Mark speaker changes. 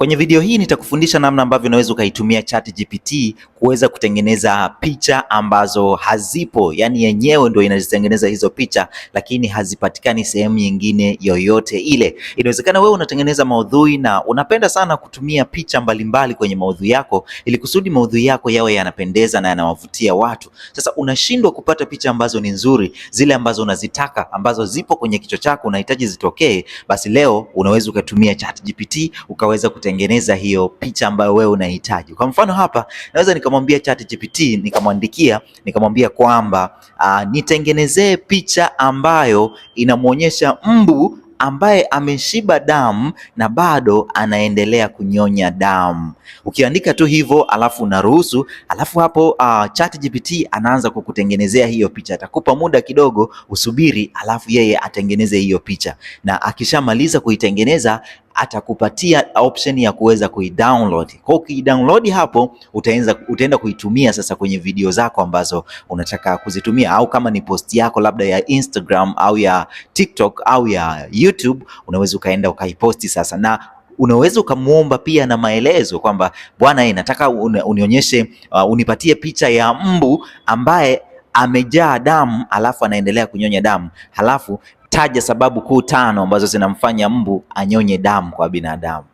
Speaker 1: Kwenye video hii nitakufundisha namna ambavyo unaweza ukaitumia ChatGPT kuweza kutengeneza picha ambazo hazipo, yani yenyewe ndio inazitengeneza hizo picha, lakini hazipatikani sehemu nyingine yoyote ile. Inawezekana wewe unatengeneza maudhui na unapenda sana kutumia picha mbalimbali kwenye maudhui yako ili kusudi maudhui yako yawe yanapendeza na yanawavutia watu. Sasa unashindwa kupata picha ambazo ni nzuri, zile ambazo unazitaka, ambazo zipo kwenye kichwa chako unahitaji zitokee, basi leo unaweza ukatumia ChatGPT ukaweza kutengeneza hiyo picha ambayo wewe unahitaji. Kwa mfano hapa naweza nikamwambia ChatGPT, nikamwambia kwamba nitengenezee picha ambayo inamuonyesha mbu ambaye ameshiba damu na bado anaendelea kunyonya damu. Ukiandika tu hivyo alafu unaruhusu, alafu hapo ChatGPT anaanza kukutengenezea hiyo picha. Atakupa muda kidogo usubiri, alafu yeye atengeneze hiyo picha, na akishamaliza kuitengeneza atakupatia option ya kuweza kuidownload. Kwa ukidownload hapo utaenda kuitumia sasa kwenye video zako ambazo unataka kuzitumia, au kama ni post yako labda ya Instagram au ya TikTok au ya YouTube, unaweza ukaenda ukaiposti sasa, na unaweza ukamuomba pia na maelezo kwamba bwana, nataka unionyeshe, unipatie picha ya mbu ambaye amejaa damu alafu anaendelea kunyonya damu, halafu taja sababu kuu 5 ambazo zinamfanya mbu anyonye damu kwa binadamu.